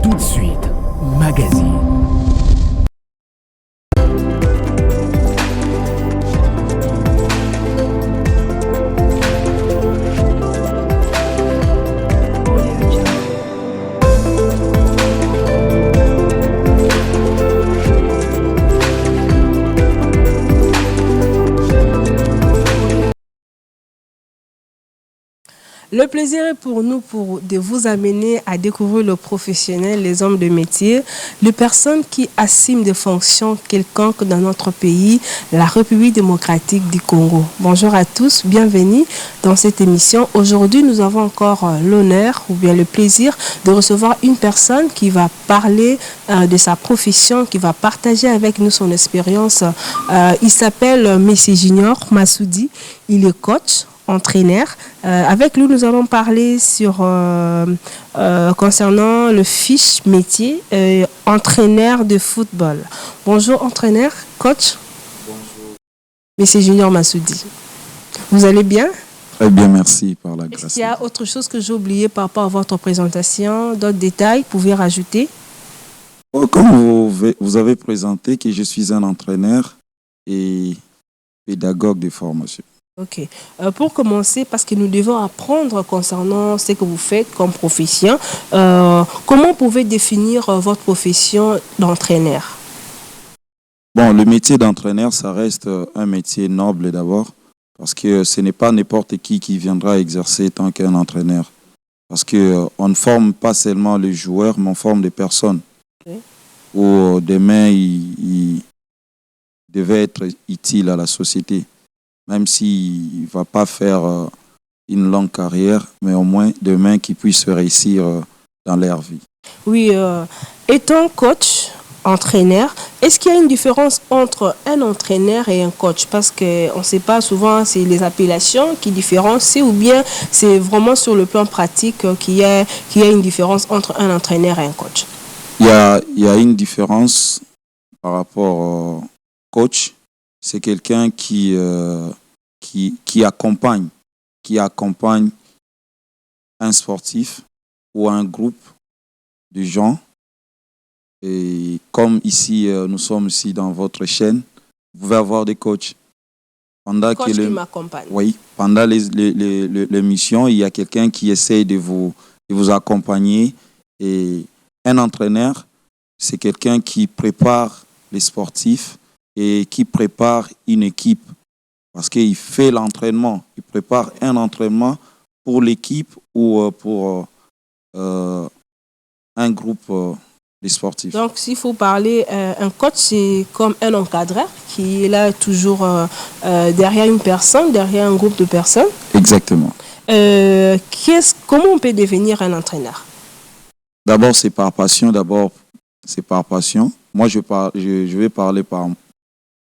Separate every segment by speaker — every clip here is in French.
Speaker 1: Tout de suite, magazine.
Speaker 2: Le plaisir est pour nous de vous amener à découvrir le professionnel, les hommes de métier, les personnes qui assument des fonctions quelconques dans notre pays, la République démocratique du Congo. Bonjour à tous, bienvenue dans cette émission. Aujourd'hui, nous avons encore l'honneur ou bien le plaisir de recevoir une personne qui va parler de sa profession, qui va partager avec nous son expérience. Il s'appelle M. Junior Massoudi, il est coach, entraîneur. Avec lui, nous allons parler concernant le fiche métier entraîneur de football. Bonjour entraîneur, coach.
Speaker 3: Bonjour.
Speaker 2: Monsieur Junior Massoudi. Vous allez bien?
Speaker 3: Très bien, merci par la grâce.
Speaker 2: Est-ce qu'il y a autre chose que j'ai oublié par rapport à votre présentation, d'autres détails que vous pouvez rajouter?
Speaker 3: Comme vous avez présenté que je suis un entraîneur et pédagogue de formation.
Speaker 2: Ok. Pour commencer, parce que nous devons apprendre concernant ce que vous faites comme profession, comment vous pouvez définir votre profession d'entraîneur?
Speaker 3: Bon, le métier d'entraîneur, ça reste un métier noble d'abord, parce que ce n'est pas n'importe qui viendra exercer tant qu'un entraîneur. Parce qu'on ne forme pas seulement les joueurs, mais on forme des personnes. Okay. Où demain, ils devaient être utiles à la société. Même s'il ne va pas faire une longue carrière, mais au moins demain qu'il puisse réussir dans leur vie.
Speaker 2: Oui, étant coach, entraîneur, est-ce qu'il y a une différence entre un entraîneur et un coach? Parce qu'on ne sait pas souvent, c'est les appellations qui différencient ou bien c'est vraiment sur le plan pratique qu'il y a une différence entre un entraîneur et un coach?
Speaker 3: Il y a une différence par rapport au coach. C'est quelqu'un qui accompagne un sportif ou un groupe de gens. Et comme ici, nous sommes ici dans votre chaîne, vous pouvez avoir des coachs.
Speaker 2: Pendant qui m'accompagne.
Speaker 3: Oui, pendant l'émission, il y a quelqu'un qui essaie de vous accompagner. Et un entraîneur, c'est quelqu'un qui prépare les sportifs et qui prépare une équipe parce qu'il fait l'entraînement. Il prépare un entraînement pour l'équipe ou pour un groupe de sportifs.
Speaker 2: Donc, s'il faut parler, un coach, c'est comme un encadreur qui est là toujours derrière une personne, derrière un groupe de personnes.
Speaker 3: Exactement.
Speaker 2: Comment on peut devenir un entraîneur?
Speaker 3: D'abord, c'est par passion. Moi, je vais parler par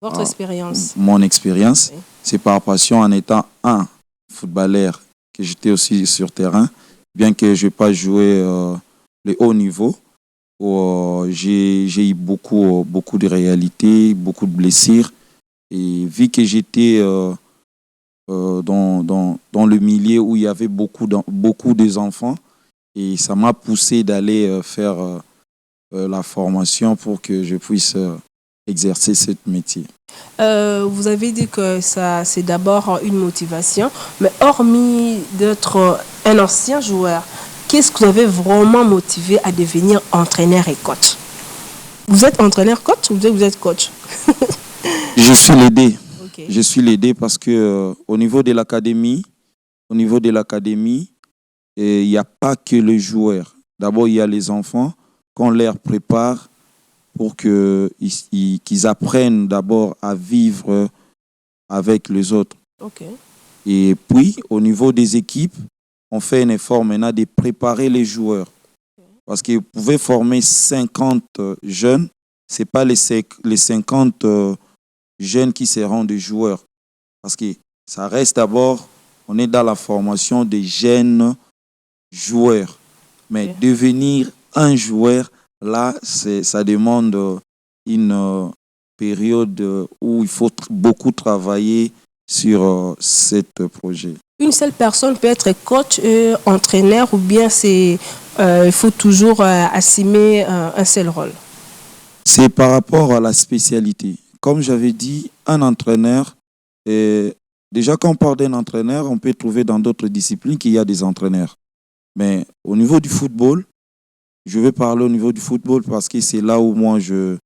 Speaker 2: votre expérience.
Speaker 3: Mon expérience,
Speaker 2: oui.
Speaker 3: C'est par passion en étant un footballeur que j'étais aussi sur terrain, bien que je n'ai pas joué le haut niveau. J'ai eu beaucoup de réalités, beaucoup de blessures. Et vu que j'étais dans le milieu où il y avait beaucoup des enfants, et ça m'a poussé d'aller faire la formation pour que je puisse exercer ce métier.
Speaker 2: Vous avez dit que ça, c'est d'abord une motivation, mais hormis d'être un ancien joueur, qu'est-ce que vous avez vraiment motivé à devenir entraîneur et coach? Vous êtes entraîneur-coach ou vous êtes coach?
Speaker 3: Je suis les deux.
Speaker 2: Okay.
Speaker 3: Je suis les deux parce que au niveau de l'académie, il n'y a pas que les joueurs. D'abord, il y a les enfants qu'on leur prépare pour qu'ils apprennent d'abord à vivre avec les autres.
Speaker 2: Okay.
Speaker 3: Et puis, au niveau des équipes, on fait un effort maintenant de préparer les joueurs. Okay. Parce que vous pouvez former 50 jeunes, ce n'est pas les 50 jeunes qui seront des joueurs. Parce que ça reste d'abord, on est dans la formation des jeunes joueurs. Mais okay. Devenir un joueur, là, ça demande une période où il faut beaucoup travailler sur ce projet.
Speaker 2: Une seule personne peut être coach, entraîneur, ou bien c'est il faut toujours assumer un seul rôle.
Speaker 3: C'est par rapport à la spécialité. Comme j'avais dit, un entraîneur, déjà quand on parle d'un entraîneur, on peut trouver dans d'autres disciplines qu'il y a des entraîneurs. Mais au niveau du football, je vais parler au niveau du football parce que c'est là où moi je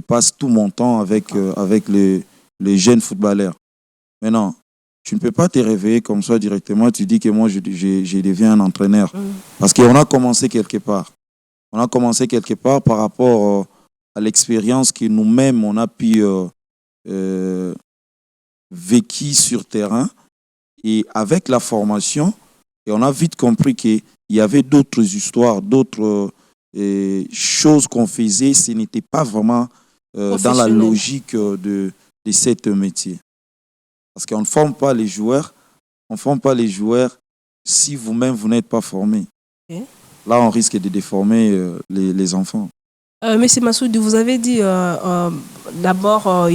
Speaker 3: passe tout mon temps avec les jeunes footballeurs. Maintenant, tu ne peux pas te réveiller comme ça directement, tu dis que moi je deviens un entraîneur. Parce qu'on a commencé quelque part. On a commencé quelque part par rapport à l'expérience que nous-mêmes on a pu vécu sur terrain et avec la formation, et on a vite compris qu'il y avait d'autres histoires, d'autres choses qu'on faisait, ce n'était pas vraiment dans la logique de ce métier. Parce qu'on ne forme pas les joueurs, si vous-même vous n'êtes pas formé.
Speaker 2: Okay.
Speaker 3: Là, on risque de déformer les enfants.
Speaker 2: Monsieur Massoudi, vous avez dit d'abord,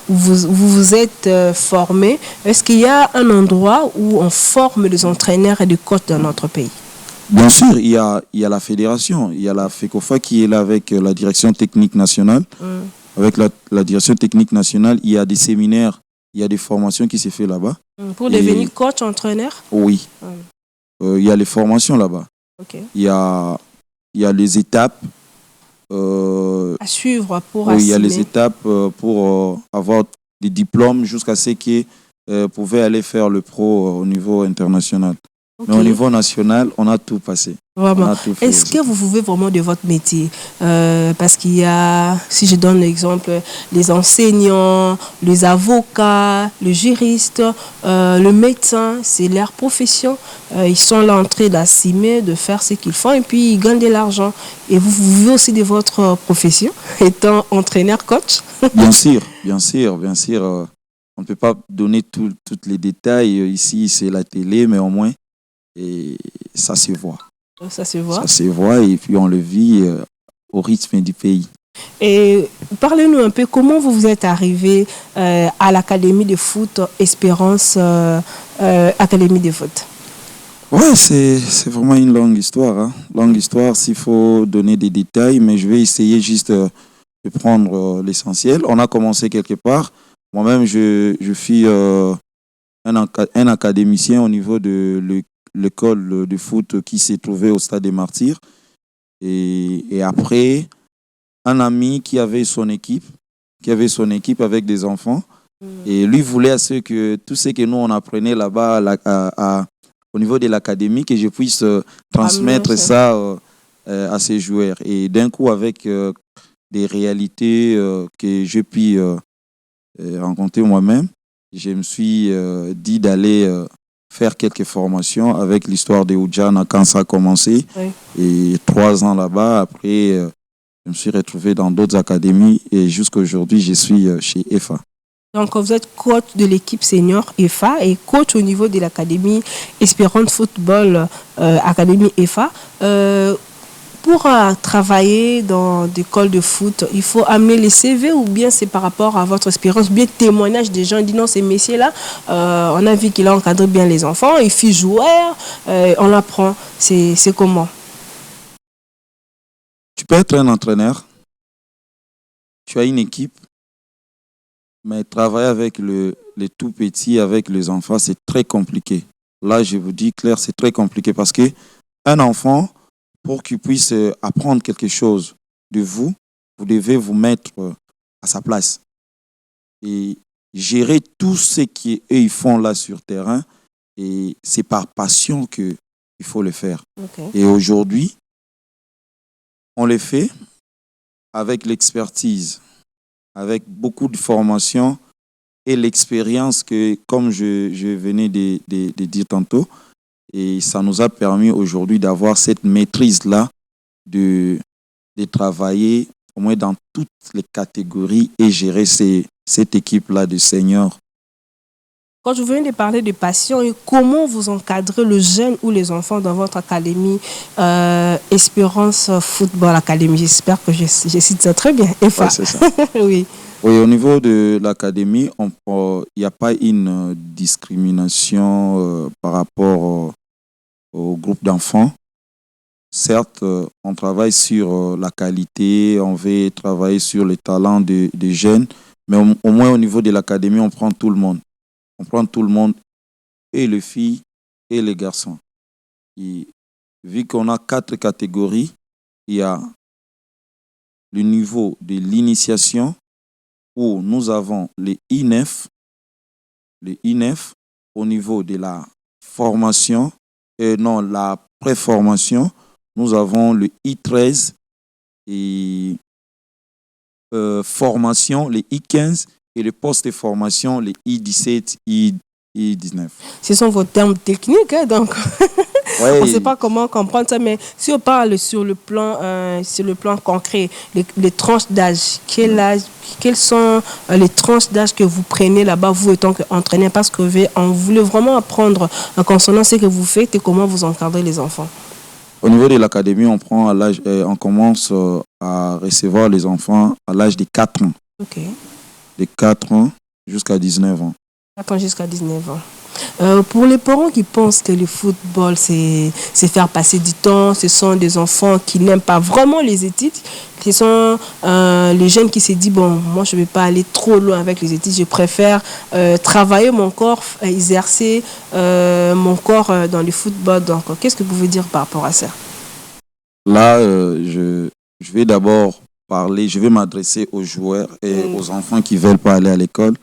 Speaker 2: vous êtes formé. Est-ce qu'il y a un endroit où on forme des entraîneurs et des coachs dans notre pays?
Speaker 3: Bien sûr, il y a la fédération, il y a la FECOFA qui est là avec la direction technique nationale. Avec la direction technique nationale, il y a des séminaires, il y a des formations qui se font là-bas.
Speaker 2: Pour devenir coach, entraîneur?
Speaker 3: Oui. Il y a les formations là-bas.
Speaker 2: Okay.
Speaker 3: Il y a les étapes.
Speaker 2: À suivre pour
Speaker 3: oui, il y a les étapes pour avoir des diplômes jusqu'à ce qu'ils pouvaient aller faire le pro au niveau international. Okay. Mais au niveau national, on a tout passé.
Speaker 2: Vraiment. Est-ce que vous pouvez vraiment de votre métier parce qu'il y a, si je donne l'exemple, les enseignants, les avocats, les juristes, le médecin, c'est leur profession. Ils sont là en train d'assumer, de faire ce qu'ils font et puis ils gagnent de l'argent. Et vous vivez aussi de votre profession, étant entraîneur, coach?
Speaker 3: Bien sûr, bien sûr, bien sûr. On ne peut pas donner tous les détails. Ici, c'est la télé, mais au moins, et ça se voit.
Speaker 2: Ça se voit.
Speaker 3: Ça se voit et puis on le vit au rythme du pays.
Speaker 2: Et parlez-nous un peu comment vous vous êtes arrivé à l'académie de foot Espérance Académie de foot.
Speaker 3: Ouais, c'est vraiment une longue histoire. Hein. Longue histoire s'il faut donner des détails, mais je vais essayer juste de prendre l'essentiel. On a commencé quelque part. Moi-même, je suis un académicien au niveau de l'école de foot qui s'est trouvée au Stade des Martyrs. Et après, un ami qui avait son équipe avec des enfants. Et lui voulait que tout ce que nous, on apprenait là-bas au niveau de l'académie, que je puisse transmettre ça à ses joueurs. Et d'un coup, avec des réalités que j'ai pu rencontrer moi-même, je me suis dit d'aller faire quelques formations avec l'histoire de Oudjana quand ça a commencé. Oui. Et 3 ans là-bas, après, je me suis retrouvé dans d'autres académies et jusqu'à aujourd'hui, je suis chez EFA.
Speaker 2: Donc, vous êtes coach de l'équipe senior EFA et coach au niveau de l'académie Espérance Football Académie EFA. Pour travailler dans des écoles de foot, il faut amener les CV ou bien c'est par rapport à votre expérience, bien témoignage des gens, ils disent non, ces messieurs-là, on a vu qu'il a encadré bien les enfants, il fut joueur, on apprend. C'est comment?
Speaker 3: Tu peux être un entraîneur, tu as une équipe, mais travailler avec les tout petits, avec les enfants, c'est très compliqué. Là, je vous dis clair, c'est très compliqué parce qu'un enfant, pour qu'il puisse apprendre quelque chose de vous, vous devez vous mettre à sa place et gérer tout ce qu'ils font là sur terrain. Et c'est par passion qu'il faut le faire. Okay. Et aujourd'hui, on le fait avec l'expertise, avec beaucoup de formation et l'expérience que, comme je venais de dire tantôt, et ça nous a permis aujourd'hui d'avoir cette maîtrise-là, de travailler au moins dans toutes les catégories et gérer cette équipe-là de seniors.
Speaker 2: Quand je viens de parler de passion, et comment vous encadrez le jeune ou les enfants dans votre académie Espérance Football Academy? J'espère que je cite ça très bien.
Speaker 3: EFA. Ouais, c'est ça.
Speaker 2: Oui.
Speaker 3: Oui, au niveau de l'académie, il n'y a pas une discrimination par rapport au groupe d'enfants. certes, on travaille sur la qualité, on veut travailler sur les talents des jeunes, mais au moins au niveau de l'académie, on prend tout le monde. On prend tout le monde, et les filles et les garçons. Et vu qu'on a 4 catégories, il y a le niveau de l'initiation où nous avons les I9, au niveau de la formation, non, la préformation, nous avons le I13 et formation, les I15 et le post-formation, les I17, I19.
Speaker 2: Ce sont vos termes techniques, hein, donc
Speaker 3: Ouais.
Speaker 2: on ne sait pas comment comprendre ça, mais si on parle sur le plan concret, les tranches d'âge, quelles sont les tranches d'âge que vous prenez là-bas, vous étant entraîneur, parce que on voulait vraiment apprendre en consonance ce que vous faites et comment vous encadrez les enfants.
Speaker 3: Au niveau de l'académie, on commence à recevoir les enfants à l'âge de 4 ans.
Speaker 2: Ok.
Speaker 3: De 4 ans jusqu'à 19 ans.
Speaker 2: 4 ans jusqu'à 19 ans. Pour les parents qui pensent que le football, c'est faire passer du temps, ce sont des enfants qui n'aiment pas vraiment les études, ce sont les jeunes qui se disent, bon, moi je ne vais pas aller trop loin avec les études, je préfère travailler mon corps, exercer mon corps dans le football. Donc, qu'est-ce que vous pouvez dire par rapport à ça?
Speaker 3: Là, je vais d'abord parler, je vais m'adresser aux joueurs et aux enfants qui ne veulent pas aller à l'école.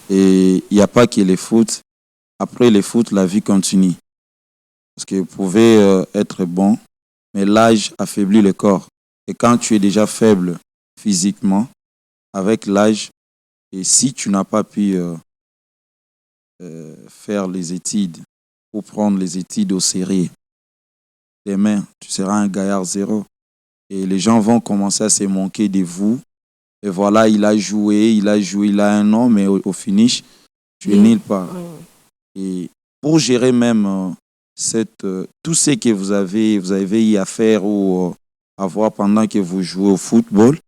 Speaker 3: Et il n'y a pas que les foot. Après les foot, la vie continue. Parce que vous pouvez être bon, mais l'âge affaiblit le corps. Et quand tu es déjà faible physiquement, avec l'âge, et si tu n'as pas pu faire les études ou prendre les études au sérieux, demain, tu seras un gaillard zéro. Et les gens vont commencer à se moquer de vous. Et voilà, il a joué, il a 1 an, mais au finish, tu es nulle part. Et pour gérer même tout ce que vous avez eu à faire ou à voir pendant que vous jouez au football,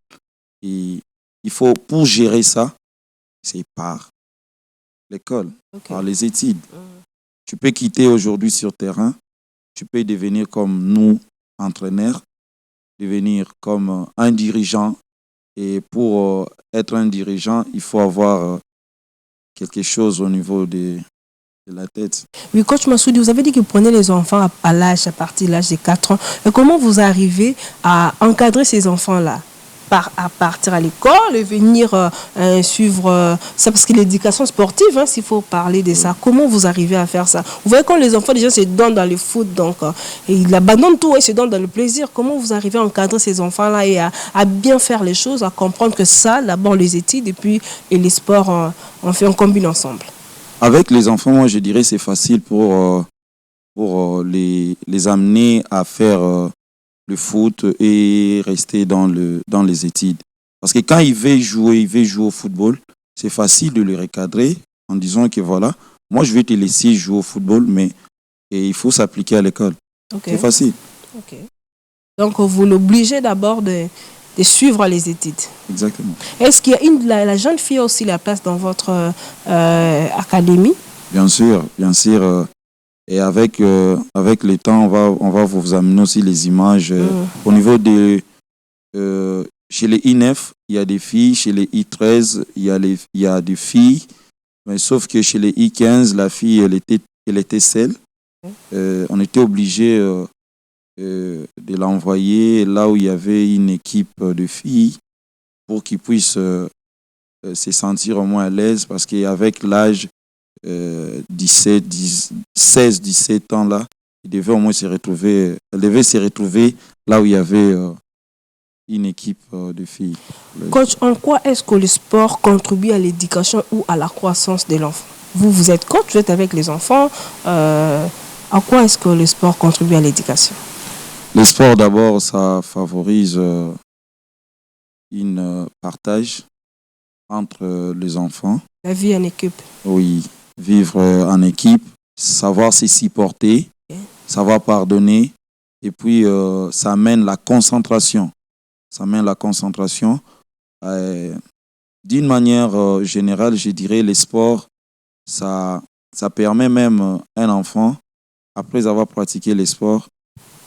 Speaker 3: et il faut, pour gérer ça, c'est par l'école, par les études. Tu peux quitter aujourd'hui sur terrain, tu peux devenir comme nous, entraîneurs, devenir comme un dirigeant. Et pour être un dirigeant, il faut avoir quelque chose au niveau de la tête.
Speaker 2: Oui, coach Massoudi, vous avez dit que vous prenez les enfants à partir de l'âge de 4 ans. Et comment vous arrivez à encadrer ces enfants-là? À partir à l'école et venir suivre ça, parce que l'éducation sportive, hein, s'il faut parler de ça, comment vous arrivez à faire ça? Vous voyez quand les enfants déjà se donnent dans le foot, donc et ils abandonnent tout et se donnent dans le plaisir. Comment vous arrivez à encadrer ces enfants-là et à bien faire les choses, à comprendre que ça, d'abord les études et puis les sports, on combine ensemble? Avec
Speaker 3: les enfants, moi je dirais c'est facile pour les amener à faire le foot et rester dans les études. Parce que quand il veut jouer au football, c'est facile de le recadrer en disant que voilà, moi je vais te laisser jouer au football, mais il faut s'appliquer à l'école. Okay. C'est facile.
Speaker 2: Okay. Donc vous l'obligez d'abord de suivre les études.
Speaker 3: Exactement.
Speaker 2: Est-ce qu'il y a la jeune fille a aussi la place dans votre académie?
Speaker 3: Bien sûr, bien sûr. Et avec le temps, on va vous amener aussi les images. Au niveau de... chez les I9, il y a des filles. Chez les I13, il y a des filles. Mais sauf que chez les I15, la fille, elle était seule. On était obligé de l'envoyer là où il y avait une équipe de filles pour qu'ils puissent se sentir au moins à l'aise. Parce qu'avec l'âge... 16-17 ans là, elle devait se retrouver là où il y avait une équipe de filles.
Speaker 2: Coach, en quoi est-ce que le sport contribue à l'éducation ou à la croissance de l'enfant? Vous êtes coach, vous êtes avec les enfants. En quoi est-ce que le sport contribue à l'éducation?
Speaker 3: Le sport d'abord, ça favorise un partage entre les enfants.
Speaker 2: La vie en équipe.
Speaker 3: Oui. Vivre en équipe, savoir se supporter, savoir pardonner, et puis ça amène la concentration. Ça amène la concentration. D'une manière générale, je dirais, les sports, ça permet même à un enfant, après avoir pratiqué les sports,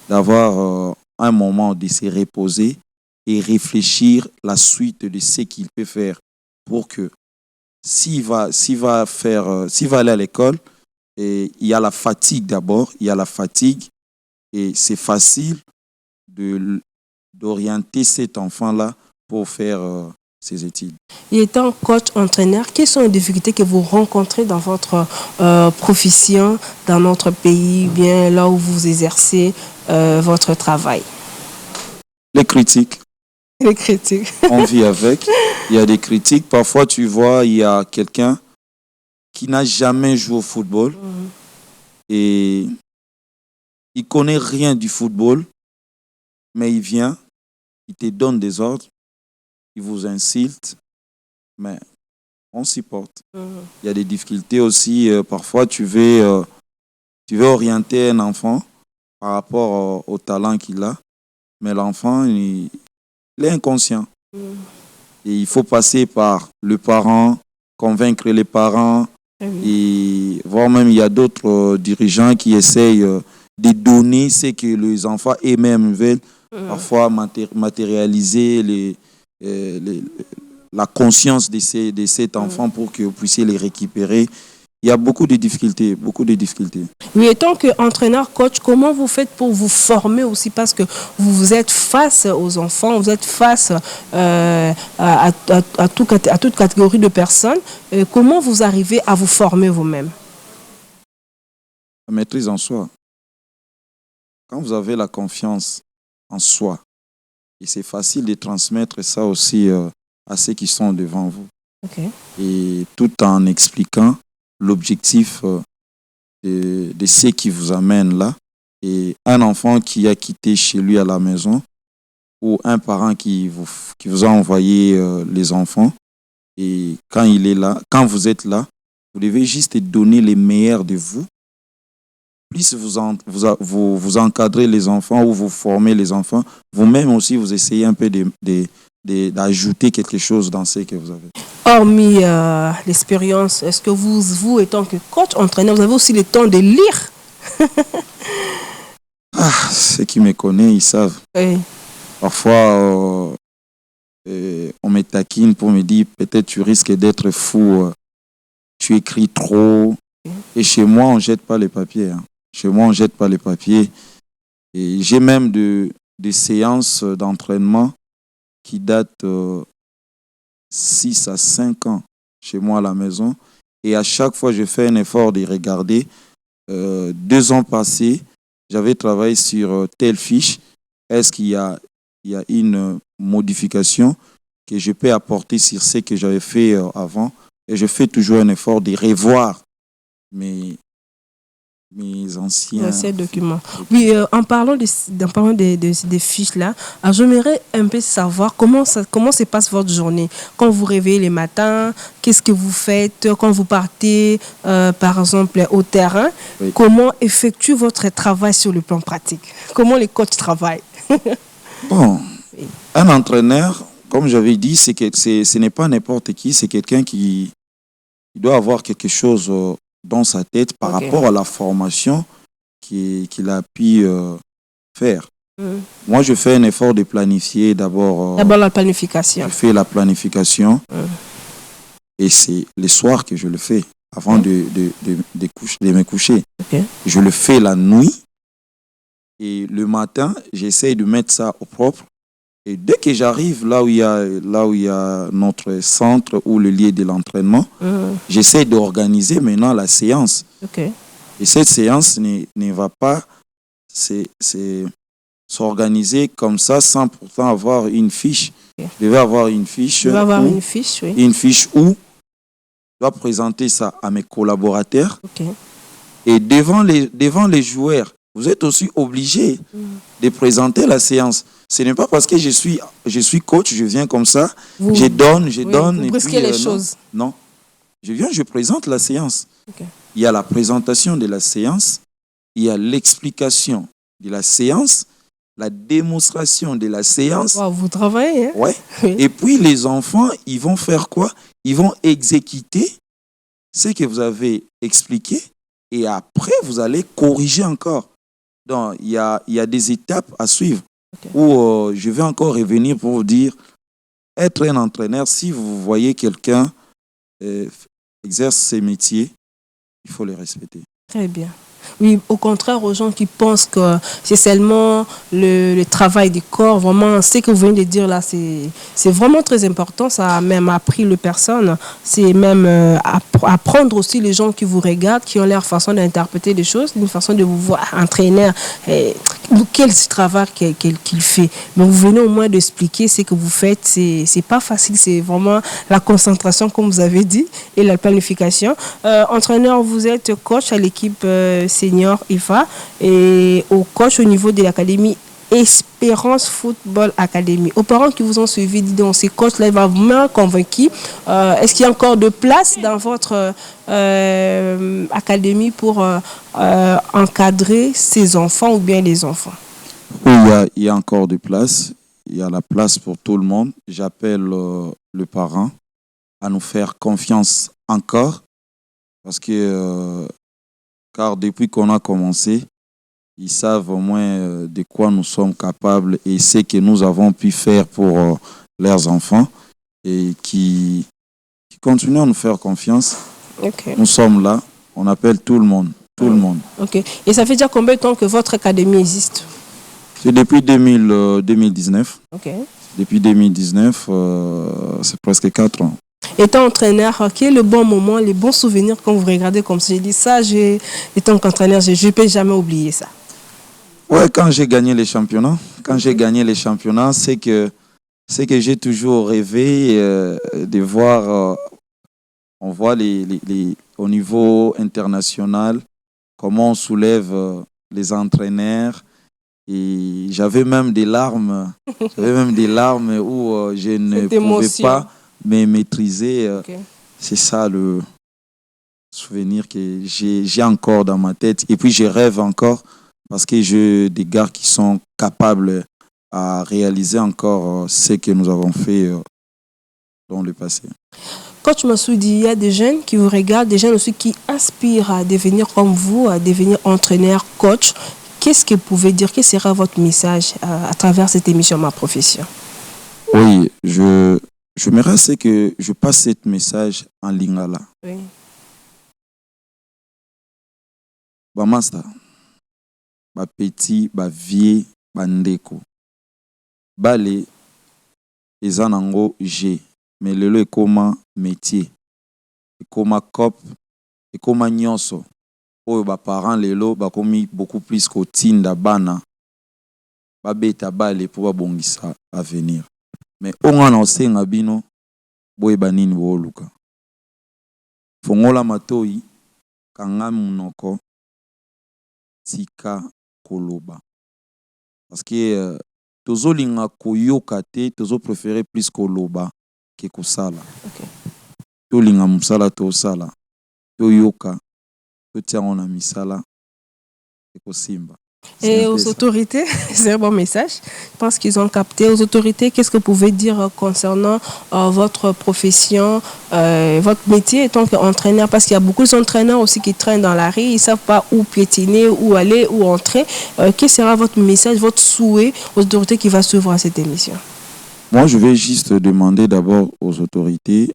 Speaker 3: d'avoir un moment de se reposer et réfléchir la suite de ce qu'il peut faire pour que s'il va aller à l'école, et il y a la fatigue d'abord, il y a la fatigue et c'est facile d'orienter cet enfant-là pour faire ses études.
Speaker 2: Et étant coach entraîneur, quelles sont les difficultés que vous rencontrez dans votre profession, dans notre pays, bien là où vous exercez votre travail?
Speaker 3: Les critiques,
Speaker 2: Les critiques.
Speaker 3: on vit avec. Il y a des critiques. Parfois, tu vois, il y a quelqu'un qui n'a jamais joué au football et il connaît rien du football, mais il vient, il te donne des ordres, il vous insulte, mais on supporte. Il y a des difficultés aussi. Parfois, tu veux orienter un enfant par rapport au talent qu'il a, mais l'enfant, il est inconscient. Et il faut passer par le parent, convaincre les parents, et voire même il y a d'autres dirigeants qui essayent de donner ce que les enfants eux-mêmes veulent, parfois matérialiser la conscience de cet enfant pour que vous puissiez les récupérer. Il y a beaucoup de difficultés, beaucoup de difficultés.
Speaker 2: Oui, étant qu'entraîneur, coach, comment vous faites pour vous former aussi? Parce que vous êtes face aux enfants, vous êtes face à toute catégorie de personnes. Comment vous arrivez à vous former vous-même?
Speaker 3: La maîtrise en soi. Quand vous avez la confiance en soi, et c'est facile de transmettre ça aussi à ceux qui sont devant vous.
Speaker 2: Okay.
Speaker 3: Et tout en expliquant l'objectif de ce qui vous amène là. Et un enfant qui a quitté chez lui à la maison ou un parent qui vous a envoyé les enfants, et quand il est là, quand vous êtes là, vous devez juste donner les meilleurs de vous. Plus vous encadrez les enfants ou vous formez les enfants, vous-même aussi vous essayez un peu d'ajouter quelque chose dans ce que vous avez.
Speaker 2: Hormis l'expérience, est-ce que vous, étant que coach, entraîneur, vous avez aussi le temps de lire?
Speaker 3: Ceux qui me connaissent, ils savent.
Speaker 2: Oui.
Speaker 3: Parfois, on me taquine pour me dire peut-être tu risques d'être fou, tu écris trop. Et chez moi, on ne jette pas les papiers. Chez moi, on ne jette pas les papiers. Et j'ai même des séances d'entraînement qui datent 6 à 5 ans chez moi à la maison. Et à chaque fois, je fais un effort de regarder. 2 ans passés, j'avais travaillé sur telle fiche. Est-ce qu'il y a une modification que je peux apporter sur ce que j'avais fait avant? Et je fais toujours un effort de revoir mes anciens
Speaker 2: documents. Oui, en parlant des fiches là, j'aimerais un peu savoir comment se passe votre journée. Quand vous réveillez les matins, qu'est-ce que vous faites quand vous partez, par exemple, au terrain? Oui. Comment effectue votre travail sur le plan pratique? Comment les coachs travaillent?
Speaker 3: Bon, oui. Un entraîneur, comme j'avais dit, ce n'est pas n'importe qui, c'est quelqu'un qui doit avoir quelque chose dans sa tête par rapport à la formation qu'il a pu faire. Moi, je fais un effort de planifier d'abord.
Speaker 2: D'abord la planification.
Speaker 3: Je fais la planification et c'est le soir que je le fais avant de me coucher. Je le fais la nuit et le matin, j'essaie de mettre ça au propre. Et dès que j'arrive là où il y a notre centre ou le lieu de l'entraînement, j'essaie d'organiser maintenant la séance. Et cette séance ne va pas s'organiser comme ça sans pourtant avoir une fiche. Je vais avoir une fiche. Une fiche où je dois présenter ça à mes collaborateurs. Et devant les joueurs, vous êtes aussi obligé de présenter la séance. Ce n'est pas parce que je suis coach, je viens comme ça, je donne.
Speaker 2: Vous brisquez les choses.
Speaker 3: Non. Je présente la séance. Il y a la présentation de la séance, il y a l'explication de la séance, la démonstration de la séance.
Speaker 2: Wow, vous travaillez, hein?
Speaker 3: Ouais. Oui. Et puis les enfants, ils vont faire quoi? Ils vont exécuter ce que vous avez expliqué et après, vous allez corriger encore. Donc, il y a des étapes à suivre
Speaker 2: Ok.
Speaker 3: où je vais encore revenir pour vous dire, être un entraîneur, si vous voyez quelqu'un exerce ses métiers, il faut les respecter.
Speaker 2: Très bien. Oui, au contraire, aux gens qui pensent que c'est seulement le travail du corps, vraiment, ce que vous venez de dire là, c'est vraiment très important. Ça a même appris les personnes. C'est même apprendre aussi les gens qui vous regardent, qui ont leur façon d'interpréter les choses, une façon de vous voir entraîneur. Quel travail qu'il fait. Mais vous venez au moins d'expliquer ce que vous faites. C'est pas facile, c'est vraiment la concentration, comme vous avez dit, et la planification. Entraîneur, vous êtes coach à l'équipe senior IFA et au coach au niveau de l'académie Espérance Football Academy. Aux parents qui vous ont suivi, dis donc, ces coachs-là, ils vont vous convaincus. Est-ce qu'il y a encore de place dans votre académie pour encadrer ces enfants ou bien les enfants?
Speaker 3: Oui, il y a encore de place. Il y a la place pour tout le monde. J'appelle le parent à nous faire confiance encore parce que car depuis qu'on a commencé, ils savent au moins de quoi nous sommes capables et ce que nous avons pu faire pour leurs enfants et qui continuent à nous faire confiance.
Speaker 2: Okay.
Speaker 3: Nous sommes là, on appelle tout le monde. Tout le monde.
Speaker 2: Ok. Et ça fait déjà combien de temps que votre académie existe?
Speaker 3: C'est depuis 2019.
Speaker 2: Ok.
Speaker 3: Depuis 2019, c'est presque 4 ans.
Speaker 2: Étant entraîneur, quel est le bon moment, les bons souvenirs quand vous regardez comme ça? J'ai dit ça, étant qu'entraîneur, je ne peux jamais oublier ça.
Speaker 3: Ouais, quand j'ai gagné les championnats, c'est que j'ai toujours rêvé de voir, on voit au niveau international, comment on soulève les entraîneurs. Et j'avais même des larmes, où je ne pouvais pas me maîtriser.
Speaker 2: Okay.
Speaker 3: C'est ça le souvenir que j'ai encore dans ma tête. Et puis je rêve encore parce que j'ai des gars qui sont capables à réaliser encore ce que nous avons fait dans le passé.
Speaker 2: Coach Massoudi, il y a des jeunes qui vous regardent, des jeunes aussi qui aspirent à devenir comme vous, à devenir entraîneur, coach. Qu'est-ce que vous pouvez dire? Quel sera votre message à travers cette émission Ma Profession?
Speaker 3: Oui, j'aimerais que je passe ce message en lingala.
Speaker 2: Oui.
Speaker 3: Ba master, ba petit, ba vie, ba ndeko. Bale, eza nango G. Mais lelo ekoma métier. Ekoma cop, ekoma nyonso. Oyo ba parents lelo bakomi beaucoup plus kotinda bana. Ba beta bale pour ba bongisa à venir. Mais onga na osenga bino boye banini bo luka. Fongola matoi kanga munoko tika koloba. Parce que tozolinga koyoka te, tozo préférer plus koloba ke kosala.
Speaker 2: Okay.
Speaker 3: Tolinga musala to sala. Toyoka, totiango na misala ke kosimba.
Speaker 2: Et aux autorités, c'est un bon message. Je pense qu'ils ont capté. Aux autorités, qu'est-ce que vous pouvez dire concernant votre profession, votre métier étant qu'entraîneur? Parce qu'il y a beaucoup d'entraîneurs aussi qui traînent dans la rue, ils ne savent pas où piétiner, où aller, où entrer. Quel sera votre message, votre souhait aux autorités qui vont suivre cette émission?
Speaker 3: Moi, je vais juste demander d'abord aux autorités.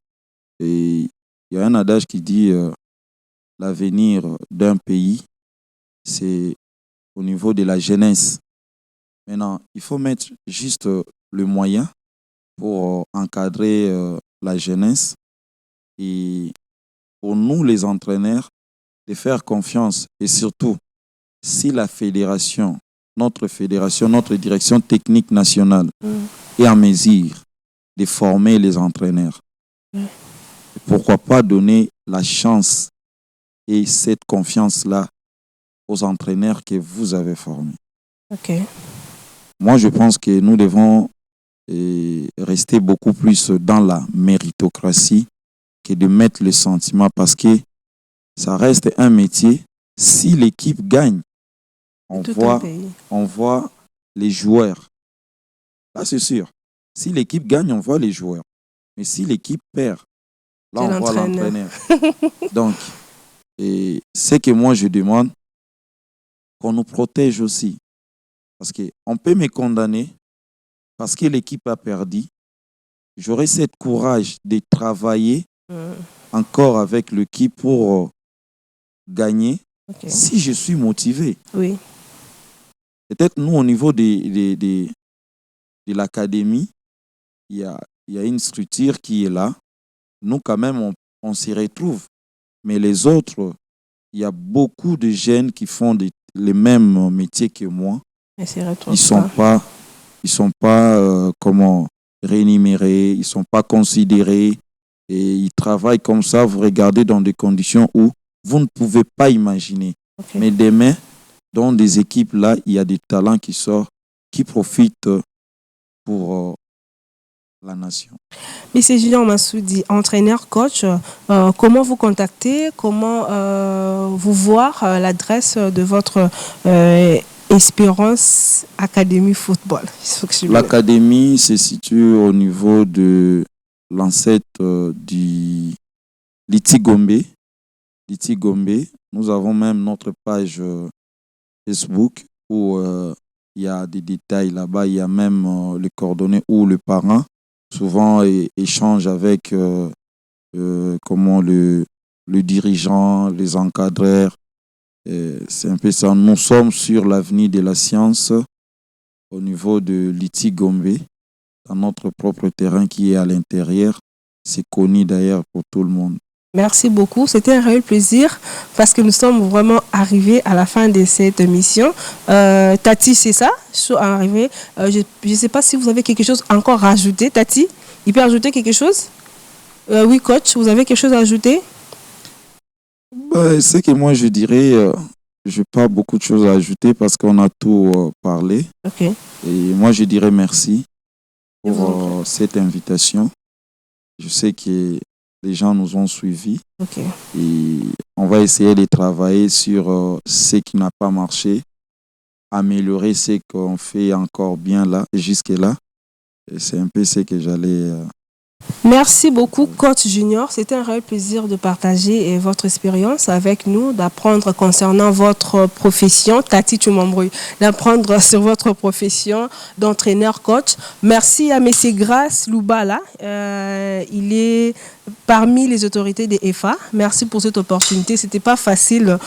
Speaker 3: Et il y a un adage qui dit l'avenir d'un pays, c'est au niveau de la jeunesse. Maintenant, il faut mettre juste le moyen pour encadrer la jeunesse et pour nous, les entraîneurs, de faire confiance. Et surtout, si la fédération, notre direction technique nationale est en mesure de former les entraîneurs, pourquoi pas donner la chance et cette confiance-là aux entraîneurs que vous avez formés.
Speaker 2: Okay.
Speaker 3: Moi, je pense que nous devons rester beaucoup plus dans la méritocratie que de mettre le sentiment parce que ça reste un métier. Si l'équipe gagne, on voit les joueurs. Là, c'est sûr. Si l'équipe gagne, on voit les joueurs. Mais si l'équipe perd, là, on voit l'entraîneur. Donc, et ce que moi, je demande, qu'on nous protège aussi. Parce qu'on peut me condamner parce que l'équipe a perdu. J'aurai ce courage de travailler encore avec l'équipe pour gagner si je suis motivé.
Speaker 2: Oui.
Speaker 3: Peut-être nous, au niveau de l'académie, il y a une structure qui est là. Nous, quand même, on s'y retrouve. Mais les autres, il y a beaucoup de jeunes qui font les mêmes métiers que moi. Ils sont pas rémunérés, ils sont pas considérés et ils travaillent comme ça. Vous regardez dans des conditions où vous ne pouvez pas imaginer. Mais demain, dans des équipes là, il y a des talents qui sortent, qui profitent pour la nation.
Speaker 2: Monsieur Junior Massoudi, entraîneur, coach, comment vous contacter, comment vous voir l'adresse de votre Espérance Académie Football?
Speaker 3: L'académie se situe au niveau de l'ancêtre du Liti Gombe. Nous avons même notre page Facebook où il y a des détails là-bas. Il y a même les coordonnées où le parent souvent échange avec le dirigeant, les encadreurs. C'est un peu ça. Nous sommes sur l'avenue de la science au niveau de Liti Gombe, dans notre propre terrain qui est à l'intérieur. C'est connu d'ailleurs pour tout le monde.
Speaker 2: Merci beaucoup. C'était un réel plaisir parce que nous sommes vraiment arrivés à la fin de cette émission. Tati, c'est ça? Je suis arrivée. Je ne sais pas si vous avez quelque chose encore à ajouter. Tati, il peut ajouter quelque chose? Oui, coach, vous avez quelque chose à ajouter?
Speaker 3: C'est que moi, je dirais, je n'ai pas beaucoup de choses à ajouter parce qu'on a tout parlé. Et moi, je dirais merci pour cette invitation. Je sais que les gens nous ont suivis. Et on va essayer de travailler sur ce qui n'a pas marché, améliorer ce qu'on fait encore bien là, jusque-là. Et c'est un peu ce que j'allais...
Speaker 2: Merci beaucoup, coach Junior. C'était un réel plaisir de partager votre expérience avec nous, d'apprendre concernant votre profession. Tati, tu m'embrouilles. D'apprendre sur votre profession d'entraîneur-coach. Merci à M. Grace Loubala. Il est parmi les autorités des EFA. Merci pour cette opportunité. Ce n'était pas facile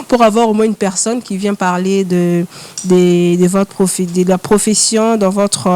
Speaker 2: pour avoir au moins une personne qui vient parler de la profession dans votre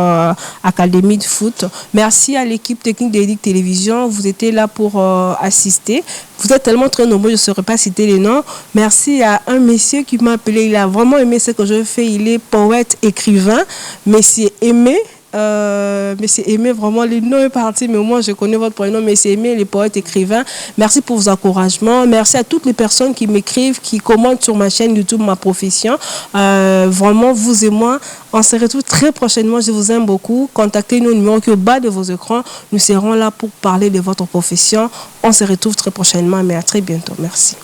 Speaker 2: académie de foot. Merci à l'équipe technique d'Elic Télévision. Vous étiez là pour assister. Vous êtes tellement très nombreux, je ne saurais pas citer les noms. Merci à un monsieur qui m'a appelé. Il a vraiment aimé ce que je fais. Il est poète, écrivain. Monsieur Aimé. Monsieur Aimé, vraiment, le nom est parti, mais au moins je connais votre prénom. Monsieur Aimé, les poètes, écrivains. Merci pour vos encouragements. Merci à toutes les personnes qui m'écrivent, qui commentent sur ma chaîne YouTube, ma profession. Vraiment, vous et moi, on se retrouve très prochainement. Je vous aime beaucoup. Contactez-nous au numéro qui est au bas de vos écrans. Nous serons là pour parler de votre profession. On se retrouve très prochainement, mais à très bientôt. Merci.